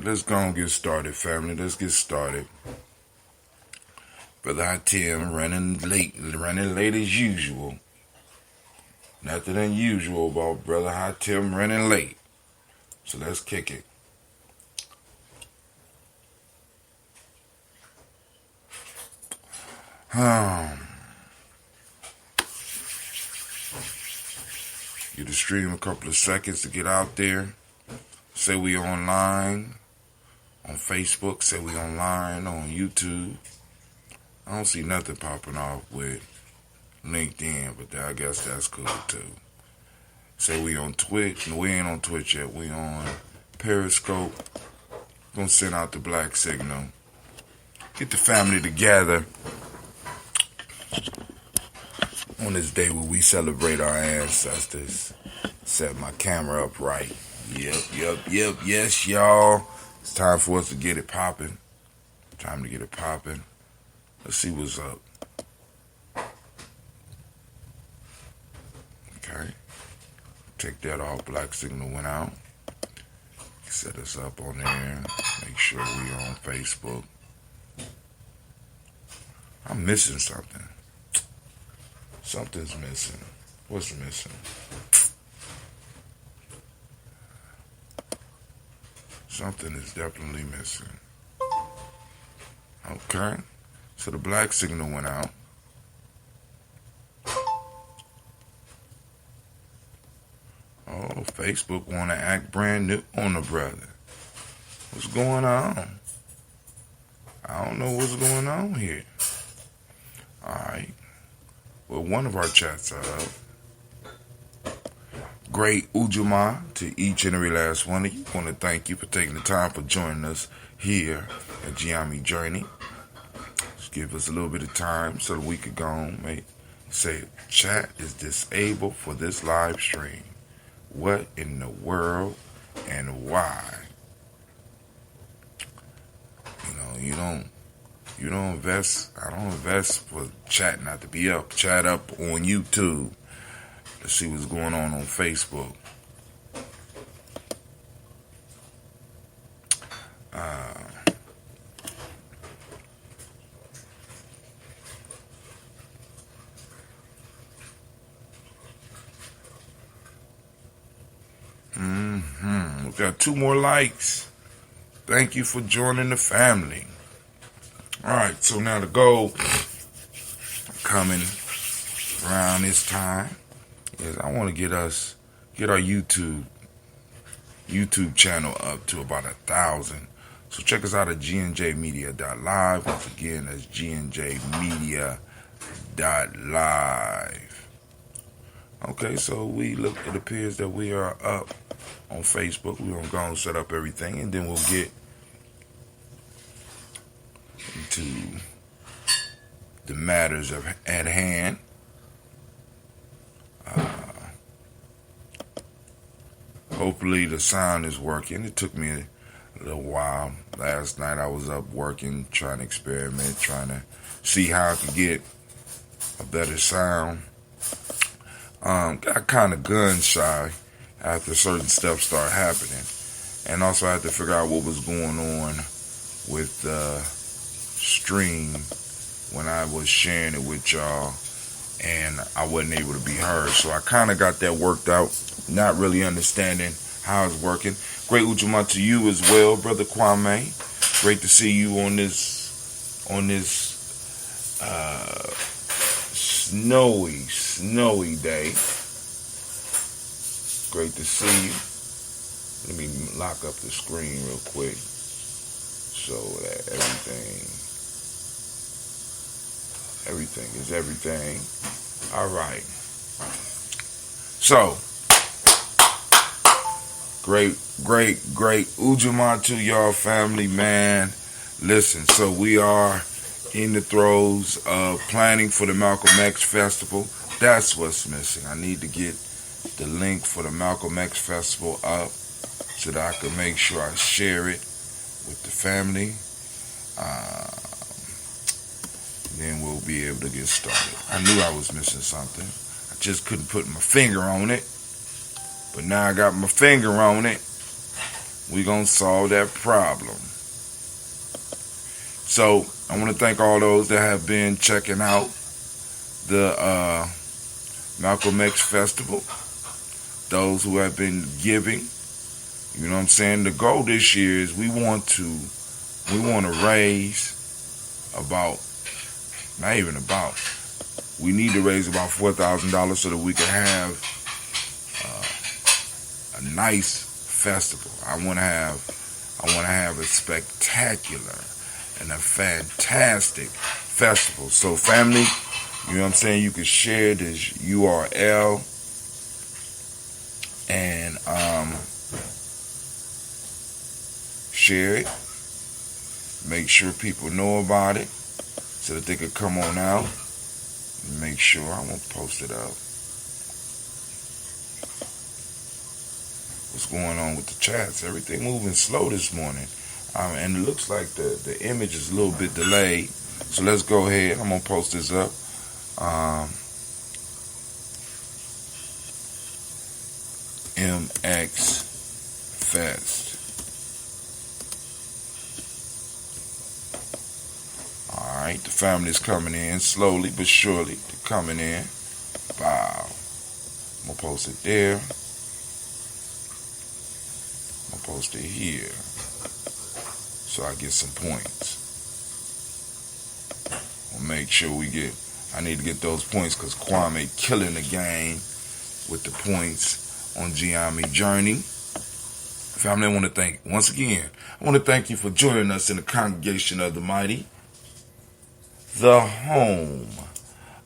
let's go and get started, family. Let's get started. Brother Hatim running late as usual. Nothing unusual about Brother Hatim running late. So let's kick it. Give the stream a couple of seconds to get out there. Say we online on Facebook. Say we online on YouTube. I don't see nothing popping off with LinkedIn, but I guess that's cool too. Say we on Twitch. No, we ain't on Twitch yet. We on Periscope. Gonna send out the black signal. Get the family together on this day where we celebrate our ancestors. Set my camera up right. Yep. Yes, y'all. It's time for us to get it popping. Time to get it popping. Let's see what's up. Okay. Take that off. Black signal went out. Set us up on there. Make sure we on Facebook. I'm missing something. Something's missing. What's missing? Something is definitely missing. Okay. So the black signal went out. Oh, Facebook want to act brand new on the brother. What's going on? I don't know what's going on here. All right. Well, one of our chats are up. Great Ujamaa to each and every last one of you. I want to thank you for taking the time for joining us here at Gye-Nyame Journey. Just give us a little bit of time so that we could go on. Say, chat is disabled for this live stream. What in the world and why? You don't invest. I don't invest for chat not to be up. Chat up on YouTube. Let's see what's going on Facebook. We got 2 more likes. Thank you for joining the family. All right, so now the goal coming around this time is I want to get our YouTube channel up to about 1,000. So check us out at gnjmedia.live. Once again, that's gnjmedia.live. Okay, so it appears that we are up on Facebook. We're gonna go and set up everything, and then we'll get into the matters at hand. Hopefully the sound is working. It took me a little while. Last night I was up working, trying to experiment, trying to see how I could get a better sound. Got kind of gun shy after certain stuff started happening. And also I had to figure out what was going on with the stream when I was sharing it with y'all and I wasn't able to be heard. So I kind of got that worked out, not really understanding how it's working. Great Ujamaa to you as well, Brother Kwame. Great to see you on this snowy day. Great to see you. Let me lock up the screen real quick so that everything is everything. All right. So, great Ujamaa to y'all family, man. Listen, so we are in the throes of planning for the Malcolm X Festival. That's what's missing. I need to get the link for the Malcolm X Festival up so that I can make sure I share it with the family. Then we'll be able to get started. I knew I was missing something. I just couldn't put my finger on it. But now I got my finger on it. We're going to solve that problem. So, I want to thank all those that have been checking out the Malcolm X Festival. Those who have been giving. You know what I'm saying? The goal this year is we want to raise about, we need to raise about $4,000 so that we can have a nice festival. I want to have a spectacular and a fantastic festival. So family, you know what I'm saying, you can share this URL and share it. Make sure people know about it so that they could come on out and make sure. I won't post it up. What's going on with the chats? Everything moving slow this morning. And it looks like the image is a little bit delayed. So let's go ahead. I'm going to post this up. MX Fest. Alright, the family's coming in slowly but surely. They're coming in. Wow. I'm going to post it there. I'm going to post it here. So I get some points. We'll make sure I need to get those points because Kwame killing the game with the points on Gye-Nyame Journey. Family, I want to thank you for joining us in the congregation of the mighty, the home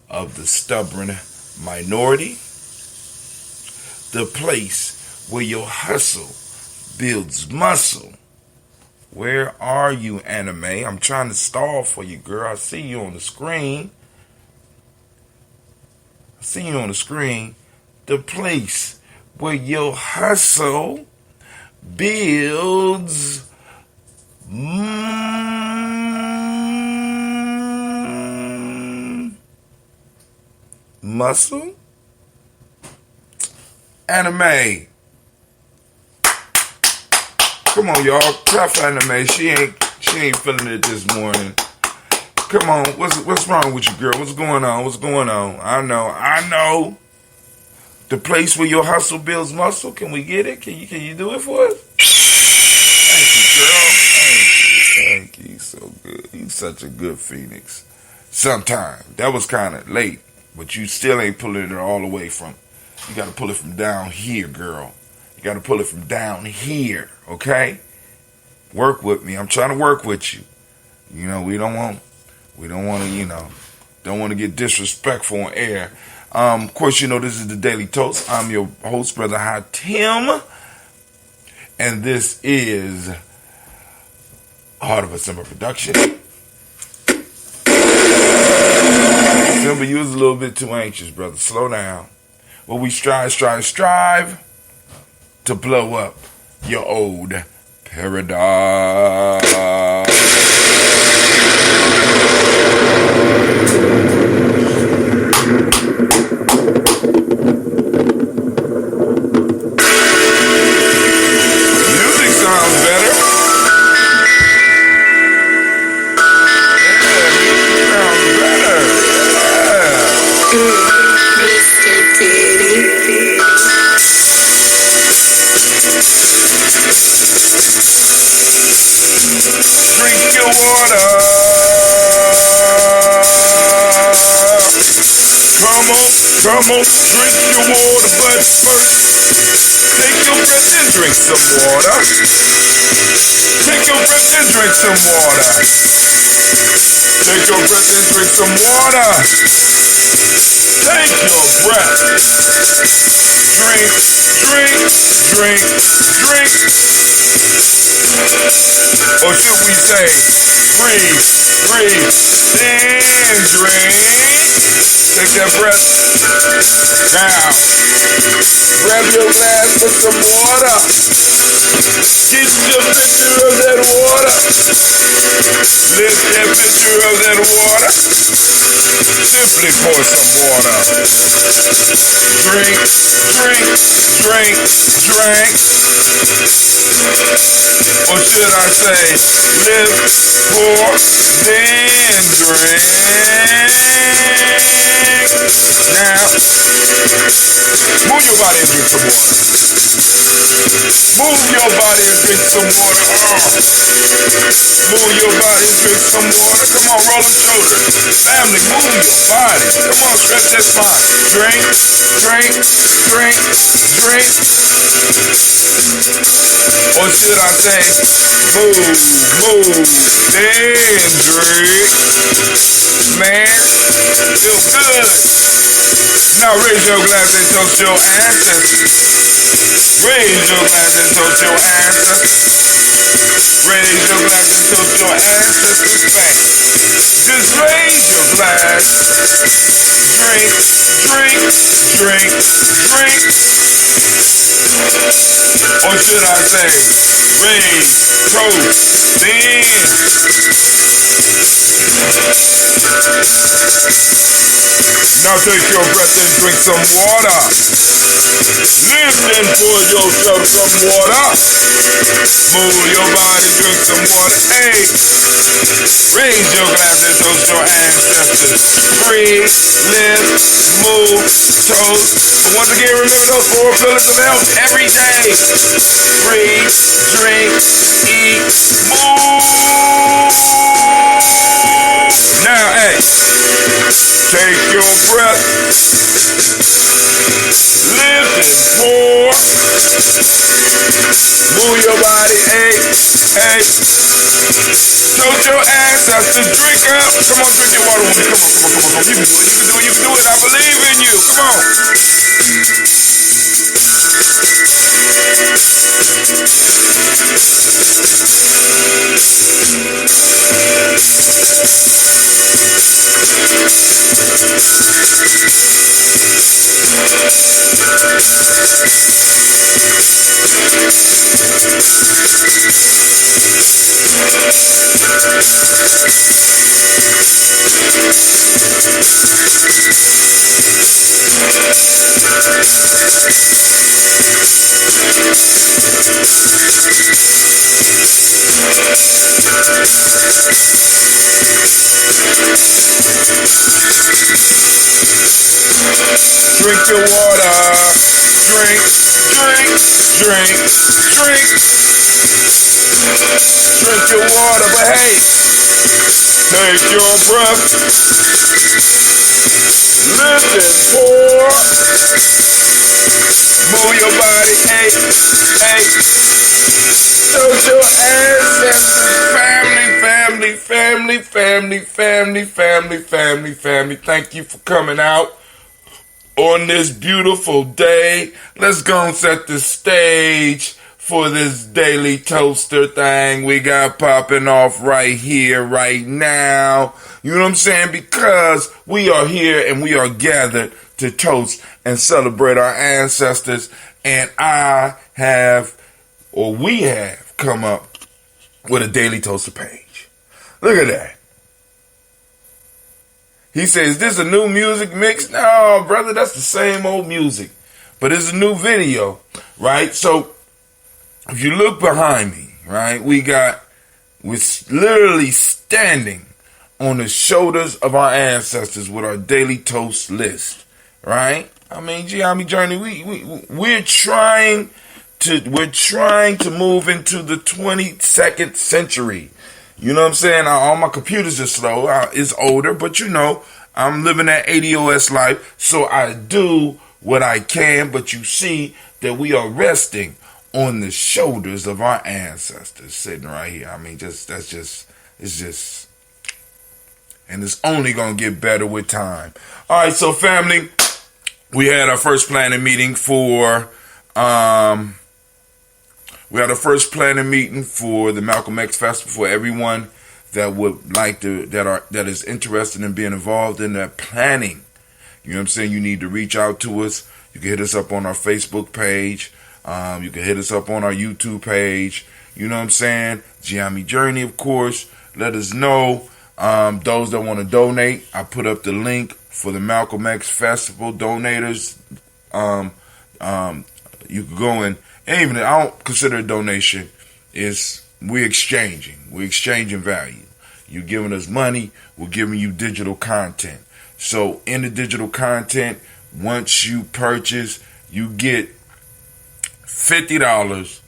of the stubborn minority, the place where your hustle builds muscle. Where are you, Anime? I'm trying to stall for you, girl. I see you on the screen. The place where your hustle builds muscle. Anime. Come on, y'all. Tough Anime. She ain't feeling it this morning. Come on. What's wrong with you, girl? What's going on? I know. The place where your hustle builds muscle. Can we get it? Can you do it for us? Thank you, girl. Thank you. So good. You such a good Phoenix. Sometime. That was kind of late, but you still ain't pulling it all the way from. You got to pull it from down here, girl. You got to pull it from down here, okay? Work with me. I'm trying to work with you. You know, we don't want to, don't want to get disrespectful on air. Of course, this is the Daily Toast. I'm your host, Brother High Tim. And this is Heart of a Simba production. Simba, you was a little bit too anxious, brother. Slow down. Well, we strive to blow up your old paradise. Music sounds better. Drink your water. Come on, drink your water, but first, take your breath and drink some water. Take your breath and drink some water. Take your breath and drink some water. Take your breath. Drink. Or should we say, breathe, then drink. Take that breath. Now, grab your glass with some water. Get your picture of that water. Lift that picture of that water. Simply pour some water. Drink, drink, drink, drink. Or should I say, live, pour, then drink. Now, move your body and drink some water. Move your body and drink some water. Move your body and drink some water. Come on, roll them shoulders. Family, move your body. Come on, stretch that spine. Drink, drink, drink, drink. Or should I say, move, then drink. Man, feel good. Now raise your glass and toast your ancestors. Raise your glass and toast your ancestors. Raise your glass and toast your ancestors back. Just raise your glass. Drink, drink, drink, drink. Or should I say, raise, toast, then. Now take your breath and drink some water. Lift and pour yourself some water. Move your body, drink some water. Hey, raise your glass and toast your ancestors. Breathe, live, move, toast. But once again, remember those 4 pillars of health every day. Breathe, drink, eat, move. Now, hey, take your breath. Lift and pour. Move your body, hey, hey. Toast your ancestors, drink up. Come on, drink your water with me. Come on, come on, come on, come on. You can do it, you can do it, you can do it. I believe in you. Come on. Drink your water. Drink, drink, drink, drink. Drink your water, but hey, take your breath. Lift and pour. Move your body, hey, hey. Toast your ancestors, family, family, family, family, family, family, family. Thank you for coming out on this beautiful day. Let's go and set the stage for this daily toaster thing we got popping off right here, right now. You know what I'm saying? Because we are here and we are gathered to toast and celebrate our ancestors. And we have come up with a daily toaster page. Look at that. He says, is this a new music mix? No, brother, that's the same old music. But it's a new video, right? So, if you look behind me, right, we're literally standing on the shoulders of our ancestors with our daily toast list, right? I mean, Gye-Nyame Journey, we're trying to move into the 22nd century. You know what I'm saying? All my computers are slow. It's older, but you know, I'm living that ADOS life, so I do what I can. But you see that we are resting on the shoulders of our ancestors, sitting right here. I mean, it's just, and it's only gonna get better with time. All right, so family, we had our first planning meeting for the Malcolm X Festival for everyone that would like to, that is interested in being involved in that planning. You know what I'm saying? You need to reach out to us. You can hit us up on our Facebook page. You can hit us up on our YouTube page. You know what I'm saying? Gye-Nyame Journey, of course. Let us know. Those that want to donate, I put up the link for the Malcolm X Festival donators. You can go in, and even I don't consider a donation. We're exchanging value. You're giving us money, we're giving you digital content. So in the digital content, once you purchase, you get $50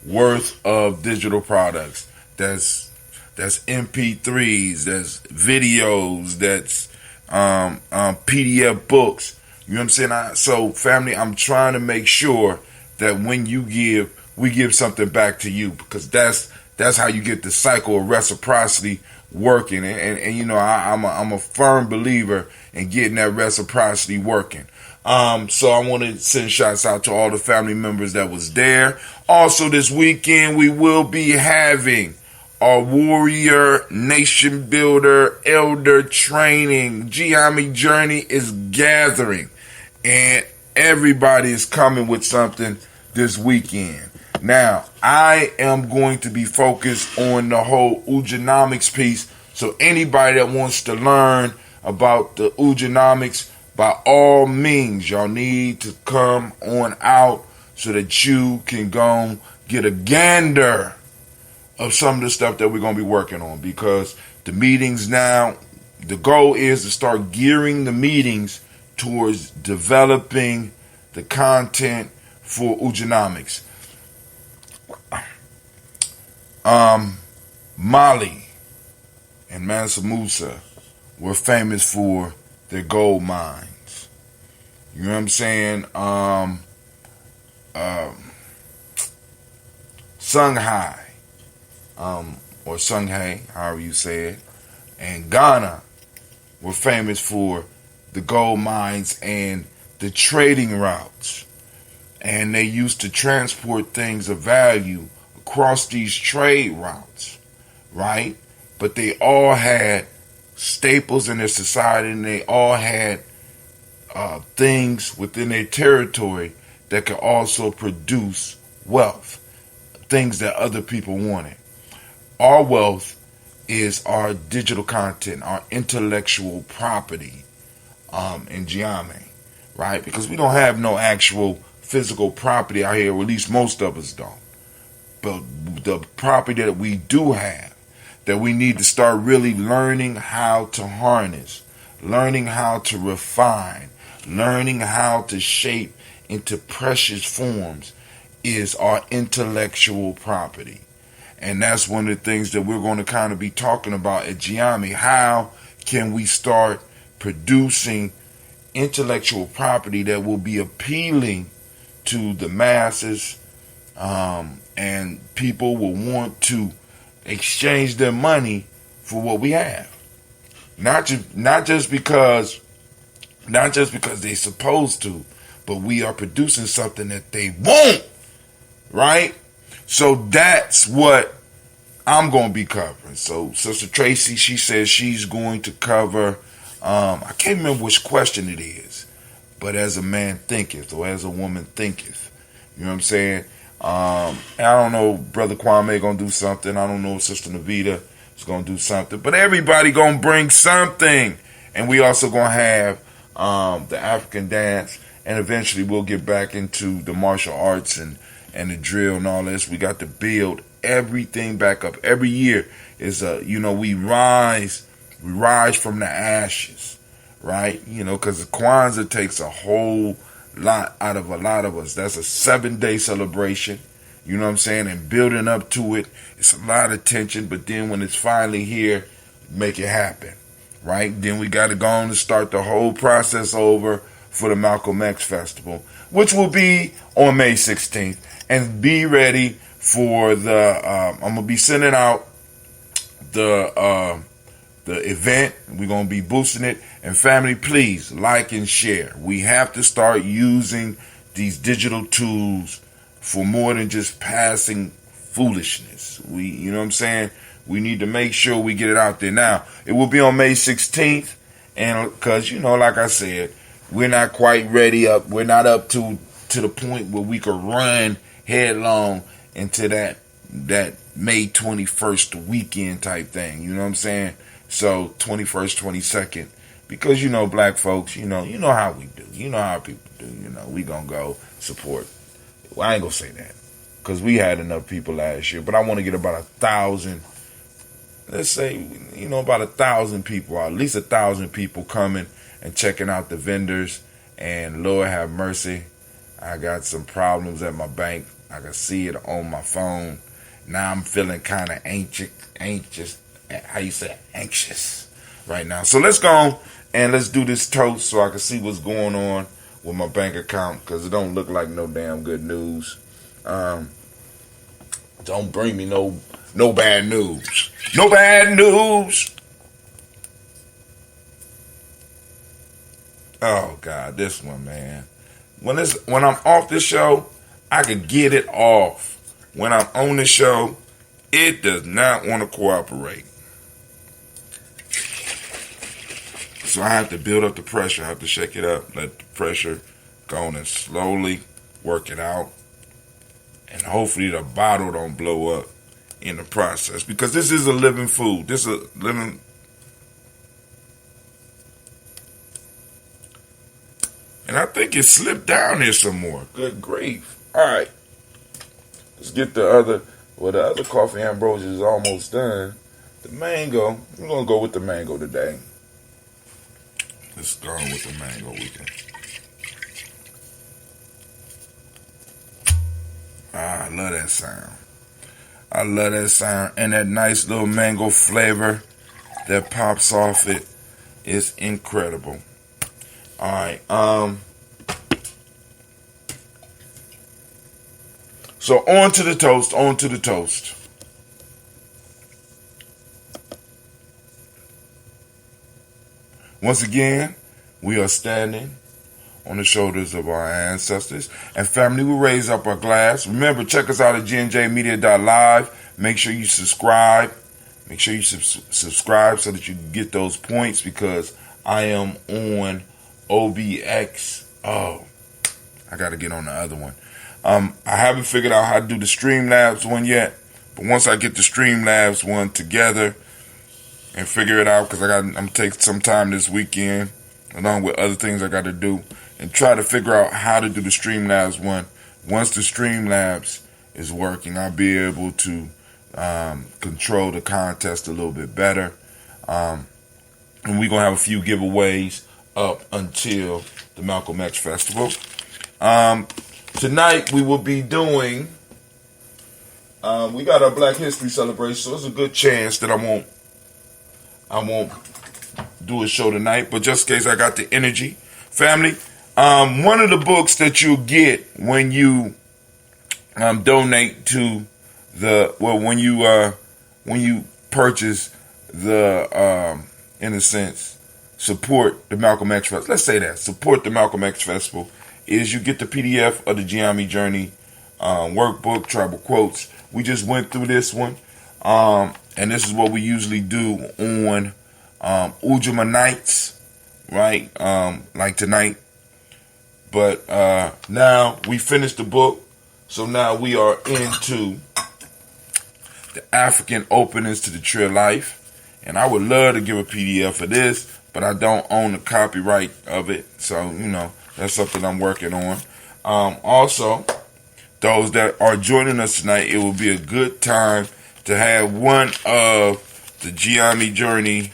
worth of digital products. That's MP3s, that's videos, that's PDF books. You know what I'm saying? So family, I'm trying to make sure that when you give, we give something back to you, because that's how you get the cycle of reciprocity working. And you know, I'm a firm believer in getting that reciprocity working. So I want to send shouts out to all the family members that was there. Also this weekend, we will be having our Warrior Nation Builder Elder Training. Gye-Nyame Journey is gathering, and everybody is coming with something this weekend. Now, I am going to be focused on the whole Ujamaa piece. So anybody that wants to learn about the Ujamaa, by all means, y'all need to come on out so that you can go get a gander of some of the stuff that we're going to be working on. Because the meetings now, the goal is to start gearing the meetings towards developing the content for Ujamaa. Mali and Mansa Musa were famous for their gold mines. You know what I'm saying? Songhai, or Songhai, however you say it, and Ghana were famous for the gold mines and the trading routes. And they used to transport things of value across these trade routes, right? But they all had staples in their society, and they all had things within their territory that could also produce wealth, things that other people wanted. Our wealth is our digital content, our intellectual property in Gye-Nyame, right? Because we don't have no actual physical property out here, or at least most of us don't. But the property that we do have, that we need to start really learning how to harness, learning how to refine, learning how to shape into precious forms, is our intellectual property. And that's one of the things that we're going to kind of be talking about at Gye-Nyame. How can we start producing intellectual property that will be appealing to the masses, and people will want to exchange their money for what we have. Not just because they're supposed to, but we are producing something that they want, right? So that's what I'm going to be covering. So Sister Tracy, she says she's going to cover, I can't remember which question it is, but as a man thinketh, or as a woman thinketh. You know what I'm saying? I don't know, Brother Kwame going to do something. I don't know if Sister Navita is going to do something. But everybody going to bring something. And we also going to have the African dance. And eventually we'll get back into the martial arts and the drill and all this. We got to build everything back up. Every year is we rise from the ashes, right? You know, because Kwanzaa takes a whole lot out of a lot of us. That's a 7-day celebration, you know what I'm saying? And building up to it, it's a lot of tension, but then when it's finally here, make it happen, right? Then we got to go on and start the whole process over for the Malcolm X Festival, which will be on May 16th. And be ready for the, I'm going to be sending out the event. We're going to be boosting it. And family, please like and share. We have to start using these digital tools for more than just passing foolishness. You know what I'm saying? We need to make sure we get it out there. Now, it will be on May 16th. And because, like I said, we're not quite ready up. We're not up to the point where we could run headlong into that May 21st weekend type thing. You know what I'm saying? So 21st, 22nd, because you know, black folks, you know how we do. You know how people do. You know, we gonna go support. Well, I ain't gonna say that because we had enough people last year, but I want to get about 1,000. Let's say, you know, about 1,000 people, or at least 1,000 people coming and checking out the vendors. And Lord have mercy, I got some problems at my bank. I can see it on my phone. Now I'm feeling kind of anxious. How you say anxious right now? So let's go and let's do this toast so I can see what's going on with my bank account, because it don't look like no damn good news. Don't bring me no bad news. No bad news. Oh God, this one, man. When I'm off this show, I could get it off. When I'm on the show, it does not want to cooperate. So I have to build up the pressure. I have to shake it up, let the pressure go on and slowly work it out. And hopefully the bottle don't blow up in the process, because this is a living food. This is a living. And I think it slipped down here some more. Good grief. All right. Let's get the other. Well, the other coffee ambrosia is almost done. The mango. We're going to go with the mango today. Let's go with the mango weekend. I love that sound. I love that sound. And that nice little mango flavor that pops off it is incredible. All right. So on to the toast. On to the toast. Once again, we are standing on the shoulders of our ancestors. And family, we raise up our glass. Remember, check us out at gnjmedia.live. Make sure you subscribe. Make sure you subscribe so that you can get those points, because I am on OBX. Oh, I got to get on the other one. I haven't figured out how to do the Streamlabs one yet. But once I get the Streamlabs one together and figure it out, because I'm going to take some time this weekend, along with other things I got to do, and try to figure out how to do the Streamlabs one. Once the Streamlabs is working, I'll be able to control the contest a little bit better. And we're going to have a few giveaways up until the Malcolm X Festival. Tonight we will be doing, we got our Black History celebration, so there's a good chance that I won't do a show tonight, but just in case I got the energy. Family, one of the books that you'll get when you donate to when you purchase the, in a sense, support the Malcolm X Festival. Let's say that, support the Malcolm X Festival, is you get the PDF of the Gye-Nyame Journey workbook, Tribal Quotes. We just went through this one, and this is what we usually do on Ujamaa nights, right? Like tonight. But now we finished the book, so now we are into the African openings to the Tree of Life. And I would love to give a PDF of this, but I don't own the copyright of it. So, that's something I'm working on. Also, those that are joining us tonight, it will be a good time to have one of the Gye-Nyame Journey.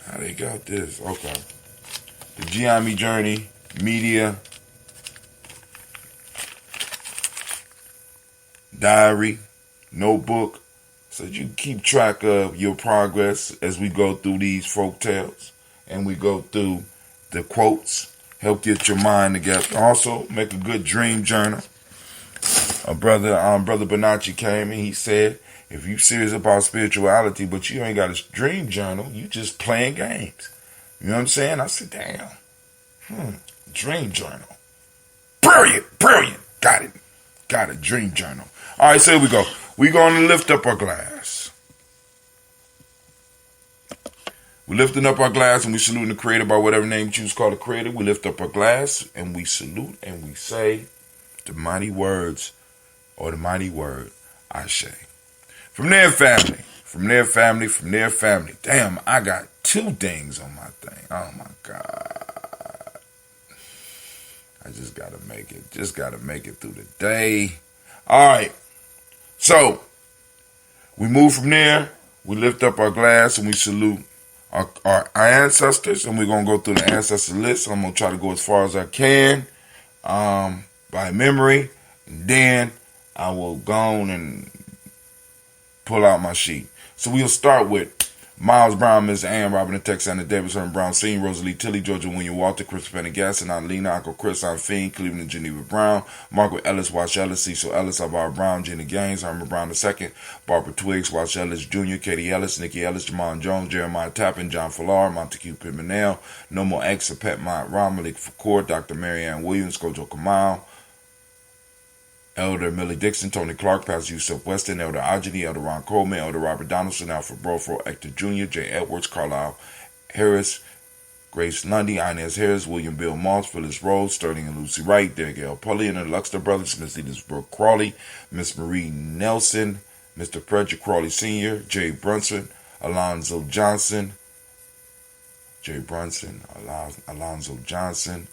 How they got this? Okay. The Gye-Nyame Journey Media Diary, Notebook, so that you keep track of your progress as we go through these folk tales and we go through the quotes. Help get your mind together. Also, make a good dream journal. Brother Bonacci came and he said, if you serious about spirituality, but you ain't got a dream journal, you just playing games. You know what I'm saying? I said, damn. Dream journal. Brilliant. Got it. Dream journal. All right, so here we go. We're going to lift up our glass. We're lifting up our glass and we salute the Creator by whatever name you choose to call the Creator. We lift up our glass and we salute and we say the mighty words or the mighty word, Ashe. From there, family, From their family. Damn, I got 2 things on my thing. Oh my God. I just gotta make it. Just gotta make it through the day. Alright. So, we move from there. We lift up our glass and we salute our ancestors. And we're going to go through the ancestor list. I'm going to try to go as far as I can by memory. And then I will go on and pull out my sheet. So we'll start with Miles Brown, Ms. Ann, Robin and Texana Davis, Herman Brown, Sr., Rosalie Tilly, Georgia William Walter, Christopher Pendergasson, Aunt Lena, Uncle Chris, Aunt Fiend, Cleveland and Geneva Brown, Margaret Ellis, Wash Ellis, Cecil Ellis, Alvaro Brown, Gina Gaines, Herman Brown II, Barbara Twiggs, Wash Ellis Jr., Katie Ellis, Nikki Ellis, Jamon Jones, Jeremiah Tappan, John Fallar, Montague Pimenel, No More X, Pet Mont Ron, Malik Fakour, Dr. Marianne Williams, Kojo Kamal, Elder Millie Dixon, Tony Clark, Pastor Yusuf Weston, Elder Ajidi, Elder Ron Coleman, Elder Robert Donaldson, Alfred Brofro, Hector Jr., Jay Edwards, Carlisle Harris, Grace Lundy, Inez Harris, William Bill Moss, Phyllis Rose, Sterling and Lucy Wright, Derek L. Pulley and the Luxter Brothers, Miss Edith Brooke Crawley, Miss Marie Nelson, Mr. Frederick Crawley Sr., Jay Brunson, Alonzo Johnson, Alonzo Johnson.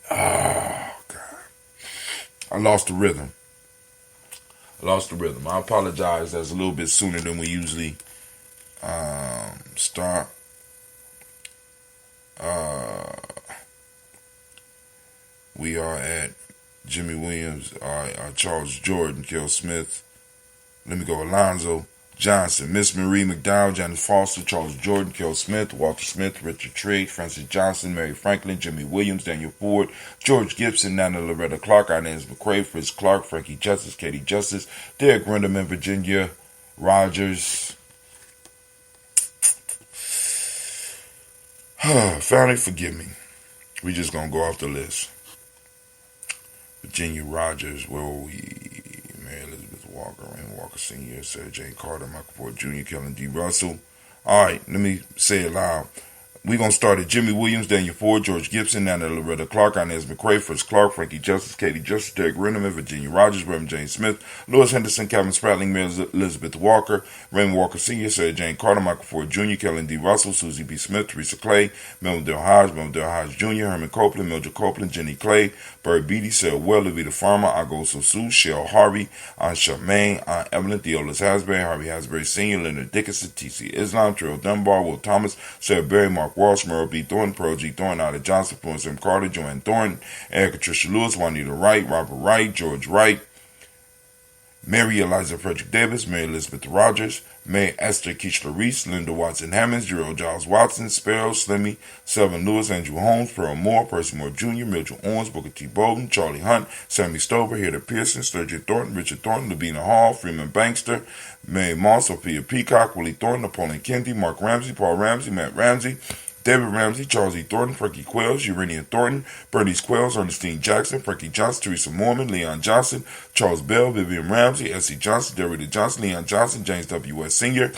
Oh, God. I lost the rhythm. I apologize. That's a little bit sooner than we usually start. We are at Jimmy Williams, Charles Jordan, Kel Smith. Let me go. Alonzo Johnson, Miss Marie McDowell, Janice Foster, Charles Jordan, Kel Smith, Walter Smith, Richard Trigg, Francis Johnson, Mary Franklin, Jimmy Williams, Daniel Ford, George Gibson, Nana Loretta Clark, Inez McCrae, Fritz Clark, Frankie Justice, Katie Justice, Derek Renderman, Virginia Rogers. Family, forgive me. We just gonna go off the list. Virginia Rogers, where were we? Mary Elizabeth Walker, Raymond Walker Sr., Sarah Jane Carter, Michael Ford Jr., Kellen D. Russell. All right, let me say it loud. We're going to start at Jimmy Williams, Daniel Ford, George Gibson, Nana Loretta Clark, Inez McCrae, Fritz Clark, Frankie Justice, Katie Justice, Derek Renderman, Virginia Rogers, Reverend James Smith, Louis Henderson, Calvin Spratling, Mary Elizabeth Walker, Raymond Walker Sr., Sarah Jane Carter, Michael Ford Jr., Kellen D. Russell, Susie B. Smith, Teresa Clay, Melvin Del Hodge Jr., Herman Copeland, Mildred Copeland, Jenny Clay, Bird Beatty, Sarah Well, Levita Farmer, Agoso Sue, Shell Harvey, Aunt Charmaine, Aunt Evelyn, Theolis Hasbury, Harvey Hasbury Sr., Leonard Dickinson, T.C. Islam, Terrell Dunbar, Will Thomas, Sarah Berry, Mark Walsh, Merle B. Thornton, Pearl G. Thornton, Ida Johnson, Florence M. Carter, Joanne Thornton, Erica Tricia Lewis, Juanita Wright, Robert Wright, George Wright, Mary Eliza Frederick Davis, Mary Elizabeth Rogers, May Esther Keishla Reese, Linda Watson Hammonds, Gerald Giles Watson, Sparrow, Slimmy, Selvin Lewis, Andrew Holmes, Pearl Moore, Percy Moore Jr., Mitchell Owens, Booker T. Bowden, Charlie Hunt, Sammy Stover, Hilda Pearson, Sturgeon Thornton, Richard Thornton, Lavina Hall, Freeman Bankster, Mary Moss, Sophia Peacock, Willie Thornton, Napoleon Kennedy, Mark Ramsey, Paul Ramsey, Matt Ramsey, David Ramsey, Charles E. Thornton, Frankie Quells, Urania Thornton, Bernice Quells, Ernestine Jackson, Frankie Johnson, Teresa Mormon, Leon Johnson, Charles Bell, Vivian Ramsey, S.C. Johnson, Derrida Johnson, Leon Johnson, James W. West Sr.,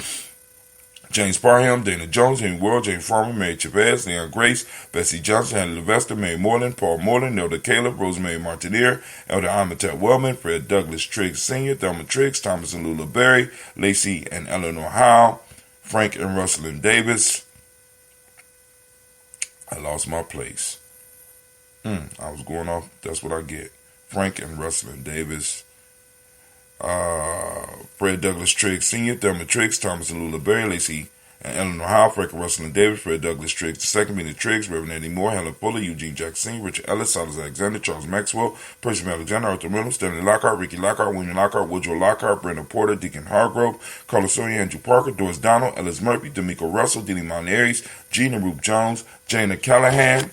James Parham, Dana Jones, Henry World, James Farmer, Mary Chavez, Leon Grace, Bessie Johnson, Hannah Levester, Mary Moreland, Paul Moreland, Elder Caleb, Rosemary Martinier, Elder Amatet Wellman, Fred Douglas Triggs Sr., Thelma Triggs, Thomas and Lula Berry, Lacey and Eleanor Howe, Frank and Russell Davis. I lost my place. I was going off. That's what I get. Frank and Russell Davis. Fred Douglas Triggs Sr., Thelma Triggs, Thomas and Lula Berry, Lacey and Eleanor Howe, Frank and Russell Davis, Fred Douglas Triggs II, Benny Triggs, Reverend Eddie Moore, Helen Fuller, Eugene Jackson Sr., Richard Ellis, Silas Alexander, Charles Maxwell, Percy Alexander, Arthur Miller, Stanley Lockhart, Ricky Lockhart, William Lockhart, Woodrow Lockhart, Brenda Porter, Deacon Hargrove, Carlos Sawyer, Andrew Parker, Doris Donald, Ellis Murphy, D'Amico Russell, Didi Monaries, Gina Rupe Jones, Jana Callahan.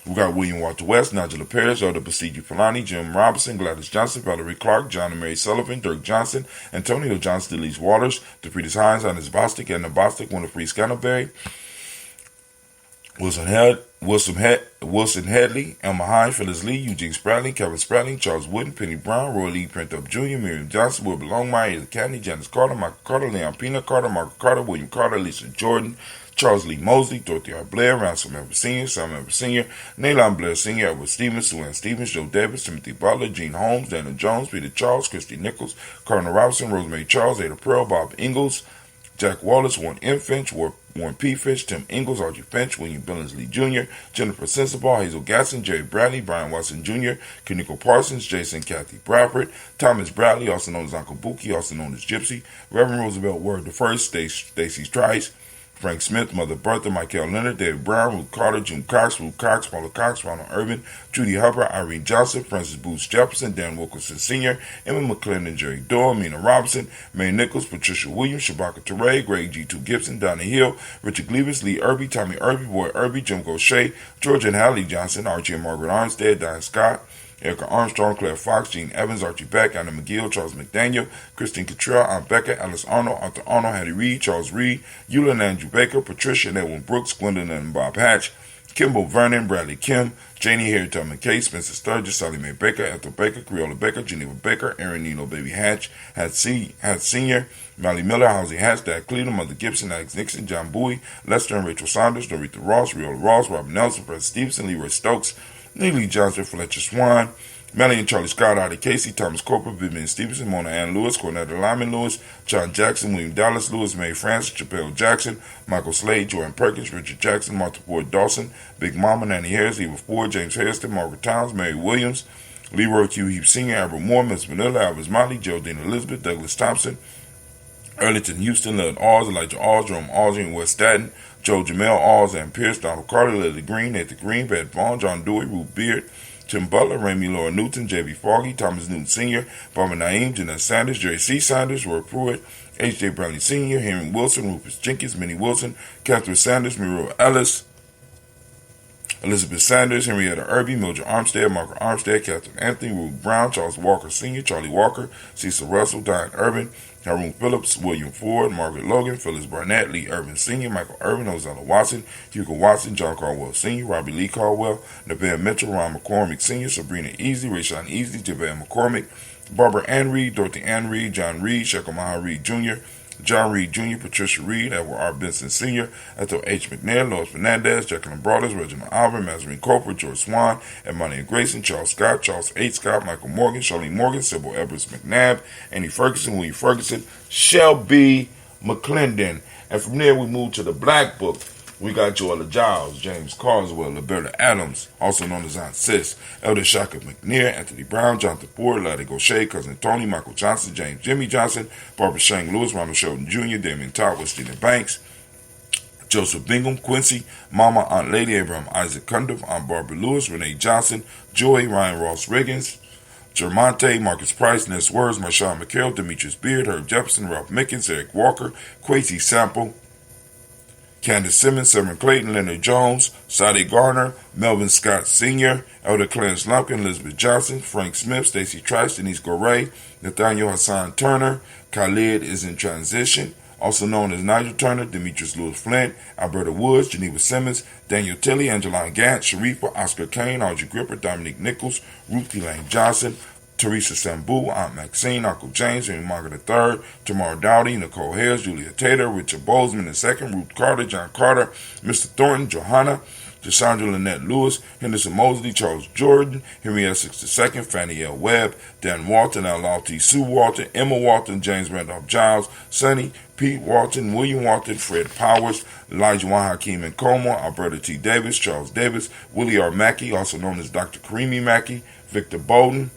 We got William Walter West, Nigel Paris, Elder Basiji Fulani, Jim Robinson, Gladys Johnson, Valerie Clark, John and Mary Sullivan, Dirk Johnson, Antonio Johnson, Delise Waters, DeFritis Hines, Ines Bostic, Edna Bostic, Winifred Scantleberry, Wilson Headley, Elma Hines, Phyllis Lee, Eugene Spratling, Kevin Spratling, Charles Wooden, Penny Brown, Roy Lee Printup Jr., Miriam Johnson, Wilbur Longmire, Edith Cadney, Janice Carter, Michael Carter, Leon Pina Carter, Margaret Carter, William Carter, Lisa Jordan, Charles Lee Mosley, Dorothy R. Blair, Ransom Everett Sr., Sam Everett Sr., Nalon Blair Sr., Edward Stevens, Sue Ann Stevens, Joe Davis, Timothy Butler, Gene Holmes, Daniel Jones, Peter Charles, Christy Nichols, Cardinal Robinson, Rosemary Charles, Ada Pearl, Bob Ingalls, Jack Wallace, Warren M. Finch, Warren P. Finch, Tim Ingalls, Archie Finch, William Billingsley Jr., Jennifer Sensabaugh, Hazel Gasson, Jerry Bradley, Brian Watson Jr., Kaniko Parsons, Jason Kathy Bradford, Thomas Bradley, also known as Uncle Buki, also known as Gypsy, Reverend Roosevelt Word I, Stacey Trice, Frank Smith, Mother Bertha, Michael Leonard, David Brown, Ruth Carter, June Cox, Ruth Cox, Paula Cox, Ronald Urban, Judy Hubbard, Irene Johnson, Francis Booth Jefferson, Dan Wilkerson Sr., Emma McClendon, Jerry Doyle, Mina Robinson, May Nichols, Patricia Williams, Shabaka Teray, Greg G2 Gibson, Donna Hill, Richard Gleavis, Lee Irby, Tommy Irby, Boy Irby, Jim Gaucher, George and Hallie Johnson, Archie and Margaret Armstead, Diane Scott, Erica Armstrong, Claire Fox, Gene Evans, Archie Beck, Anna McGill, Charles McDaniel, Christine Cottrell, Aunt Becca, Alice Arnold, Arthur Arnold, Hattie Reed, Charles Reed, Eula and Andrew Baker, Patricia and Edwin Brooks, Gwendolyn and Bob Hatch, Kimball Vernon, Bradley Kim, Janie Harry Tubman Case, Spencer Sturgis, Sally Mae Baker, Ethel Baker, Creola Baker, Geneva Baker, Aaron Nino Baby Hatch, Hatch Sr., Molly Miller, Housie Hatch, Dad Cleveland, Mother Gibson, Alex Nixon, John Bowie, Lester and Rachel Saunders, Norita Ross, Riola Ross, Robert Nelson, Fred Stevenson, Leroy Stokes, Neely Johnson, Fletcher Swan, Melanie and Charlie Scott, Artie Casey, Thomas Corporal, Vivian Stevenson, Mona Ann Lewis, Cornetta Lyman Lewis, John Jackson, William Dallas Lewis, Mae Francis, Chappelle Jackson, Michael Slade, Jordan Perkins, Richard Jackson, Martha Ford Dawson, Big Mama, Nanny Harris, Eva Ford, James Hairston, Margaret Towns, Mary Williams, Leroy Q. Heap Sr., Albert Moore, Miss Manila, Alvis Motley, Geraldine Elizabeth, Douglas Thompson, Erlington Houston, Lud Alls, Elijah Alls, Jerome Alls, and West Staten, Joe Jamel Alls, and Pierce, Donald Carter, Lily Green, Nathan Green, Pat Vaughn, John Dewey, Ruth Beard, Tim Butler, Ramey Laura Newton, J.B. Foggy, Thomas Newton Sr., Barbara Naeem, Jeanette Sanders, Jerry C. Sanders, Roy Pruitt, H.J. Brownlee Sr., Henry Wilson, Rufus Jenkins, Minnie Wilson, Catherine Sanders, Muriel Ellis, Elizabeth Sanders, Henrietta Irby, Mildred Armstead, Margaret Armstead, Catherine Anthony, Ruth Brown, Charles Walker Sr., Charlie Walker, Cecil Russell, Diane Urban, Haroon Phillips, William Ford, Margaret Logan, Phyllis Barnett, Lee Urban Sr., Michael Urban, Ozella Watson, Hugo Watson, John Caldwell Sr., Robbie Lee Caldwell, Nevaeh Mitchell, Ron McCormick Sr., Sabrina Easley, Rayshawn Easley, Javale McCormick, Barbara Ann Reed, Dorothy Ann Reed, John Reed, Shekel Maha Reed Jr., John Reed Jr., Patricia Reed, Edward R. Benson Sr., Ethel H. McNair, Lois Fernandez, Jacqueline Broaders, Reginald Alvin, Mazarine Coper, George Swan, Edmonia Grayson, Charles Scott, Charles H. Scott, Michael Morgan, Charlene Morgan, Sybil Edwards McNabb, Annie Ferguson, William Ferguson, Shelby McClendon. And from there we move to the Black Book. We got Joella Giles, James Carswell, Liberta Adams, also known as Aunt Sis, Elder Shaka McNair, Anthony Brown, Jonathan Ford, Lottie Gaucher, Cousin Tony, Michael Johnson, James Jimmy Johnson, Barbara Shang Lewis, Ronald Sheldon Jr., Damien Todd, Westina Banks, Joseph Bingham, Quincy, Mama, Aunt Lady, Abraham Isaac Cundiff, Aunt Barbara Lewis, Renee Johnson, Joy, Ryan Ross Riggins, Germonte, Marcus Price, Ness Words, Marshawn McHale, Demetrius Beard, Herb Jefferson, Ralph Mickens, Eric Walker, Quasi Sample, Candace Simmons, Severn Clayton, Leonard Jones, Sade Garner, Melvin Scott Sr., Elder Clarence Lumpkin, Elizabeth Johnson, Frank Smith, Stacey Trice, Denise Goray, Nathaniel Hassan Turner, Khalid is in transition, also known as Nigel Turner, Demetrius Lewis Flint, Alberta Woods, Geneva Simmons, Daniel Tilley, Angeline Gant, Sharifa, Oscar Kane, Audrey Gripper, Dominique Nichols, Ruth Elaine Johnson, Teresa Sambu, Aunt Maxine, Uncle James, Henry Margaret III, Tamara Dowdy, Nicole Harris, Julia Tater, Richard Bozeman II, Ruth Carter, John Carter, Mr. Thornton, Johanna, Deshandra Lynette Lewis, Henderson Mosley, Charles Jordan, Henry Essex II, Fannie L. Webb, Dan Walton, L.T. Sue Walton, Emma Walton, James Randolph Giles, Sonny, Pete Walton, William Walton, Fred Powers, Elijah Juan Hakeem Nkomo, Alberta T. Davis, Charles Davis, Willie R. Mackey, also known as Dr. Karimi Mackey, Victor Bowden,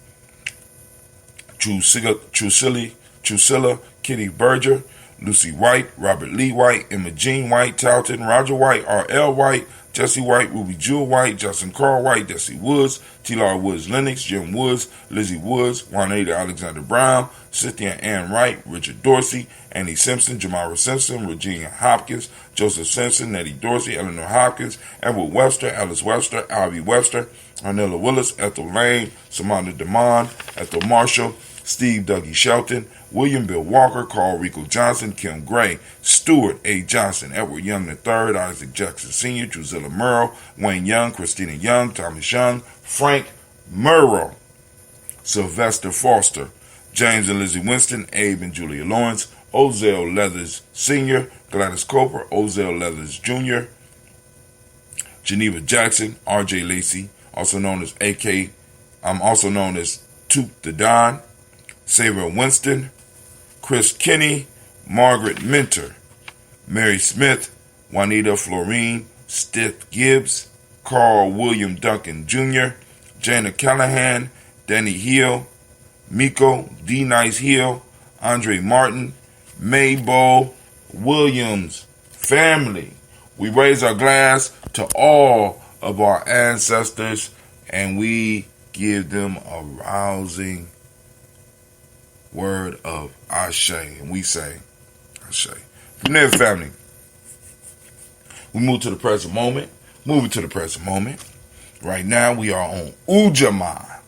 Drusilla, Kitty Berger, Lucy White, Robert Lee White, Emma Jean White, Talton, Roger White, R.L. White, Jesse White, Ruby Jewel White, Justin Carl White, Jesse Woods, T.L.R. Woods Lennox, Jim Woods, Lizzie Woods, Juanita Alexander Brown, Cynthia Ann Wright, Richard Dorsey, Annie Simpson, Jamara Simpson, Regina Hopkins, Joseph Simpson, Nettie Dorsey, Eleanor Hopkins, Edward Webster, Alice Webster, Albie Webster, Arnella Willis, Ethel Lane, Samantha DeMond, Ethel Marshall, Steve Dougie Shelton, William Bill Walker, Carl Rico Johnson, Kim Gray, Stuart A. Johnson, Edward Young III, Isaac Jackson Sr., Drusilla Murrow, Wayne Young, Christina Young, Thomas Young, Frank Murrow, Sylvester Foster, James and Lizzie Winston, Abe and Julia Lawrence, Ozell Leathers Sr., Gladys Cooper, Ozell Leathers Jr., Geneva Jackson, R.J. Lacey, also known as also known as Toot the Don, Sarah Winston, Chris Kinney, Margaret Minter, Mary Smith, Juanita Florine, Stith Gibbs, Carl William Duncan Jr., Jana Callahan, Danny Hill, Miko, D. Nice Hill, Andre Martin, Maybole Williams. Family, we raise our glass to all of our ancestors and we give them a rousing word of Ashe. And we say, Ashe. From there, family, we move to the present moment. Moving to the present moment. Right now, we are on Ujamaa.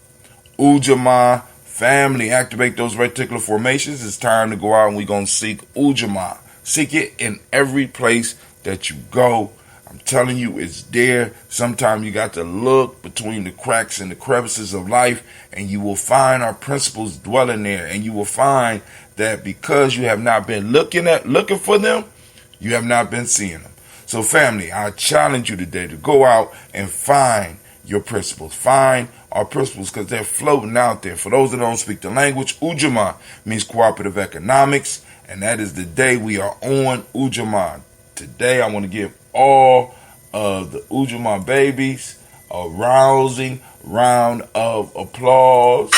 Ujamaa, family, activate those reticular formations. It's time to go out and we're going to seek Ujamaa. Seek it in every place that you go. I'm telling you, it's there. Sometimes you got to look between the cracks and the crevices of life, and you will find our principles dwelling there. And you will find that because you have not been looking for them, you have not been seeing them. So, family, I challenge you today to go out and find your principles. Find our principles because they're floating out there. For those that don't speak the language, Ujamaa means cooperative economics, and that is the day we are on Ujamaa. Today, I want to give all of the Ujamaa babies a rousing round of applause.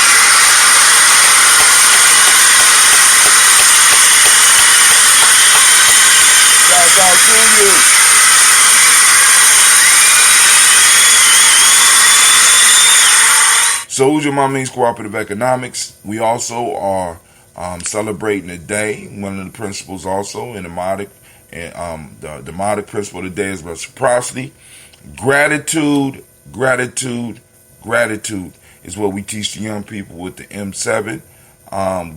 Shout out to you. So Ujamaa means cooperative economics. We also are celebrating the day. One of the principles also in the Demodic, the Demodic principle of the day is reciprocity. Gratitude is what we teach the young people with the M7.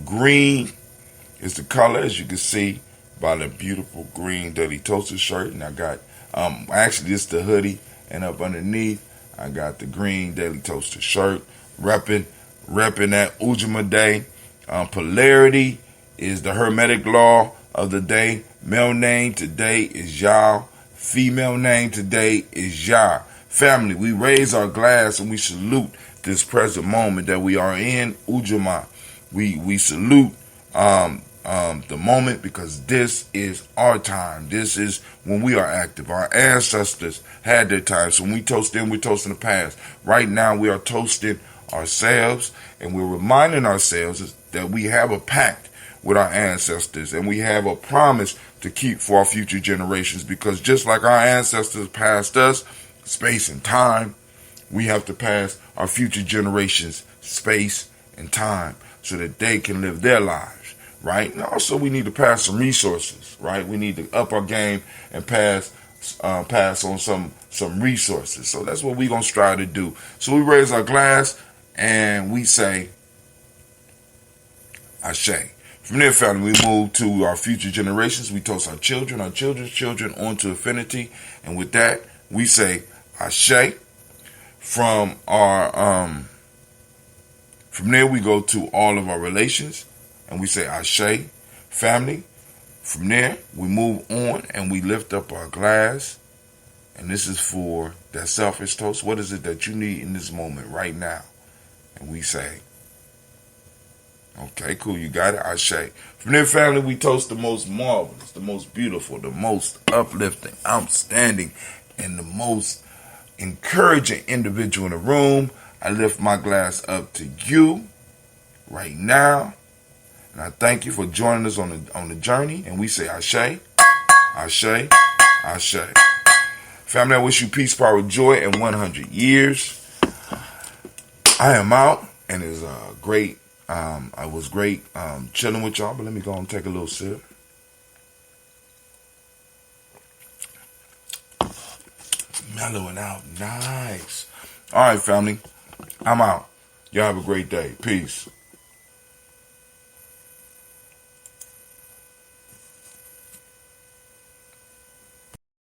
Green is the color, as you can see by the beautiful green Daily Toaster shirt. And I got, actually this is the hoodie, and up underneath I got the green Daily Toaster shirt. Repping that Ujamaa day. Polarity is the hermetic law of the day. Male name today is Yah. Female name today is Yah. Family, we raise our glass and we salute this present moment that we are in Ujamaa. We salute the moment because this is our time. This is when we are active. Our ancestors had their time. So when we toast them, we're toasting the past. Right now we are toasting ourselves, and we're reminding ourselves that we have a pact with our ancestors and we have a promise to keep for our future generations, because just like our ancestors passed us space and time, we have to pass our future generations space and time so that they can live their lives, right? And also we need to pass some resources, right? We need to up our game and pass on some resources. So that's what we're going to strive to do. So we raise our glass and we say, Ashe. From there, family, we move to our future generations. We toast our children, our children's children, on to infinity. And with that, we say, Ashe. From there, we go to all of our relations, and we say, Ashe, family. From there, we move on, and we lift up our glass. And this is for that selfish toast. What is it that you need in this moment right now? And we say, okay, cool, you got it, Ashe. From there, family, we toast the most marvelous, the most beautiful, the most uplifting, outstanding, and the most encouraging individual in the room. I lift my glass up to you right now, and I thank you for joining us on the journey. And we say, Ashe, Ashe, Ashe. Family, I wish you peace, power, joy, and 100 years. I am out, and it's great. I was great chilling with y'all, but let me go and take a little sip. Mellowing out, nice. All right, family, I'm out. Y'all have a great day. Peace.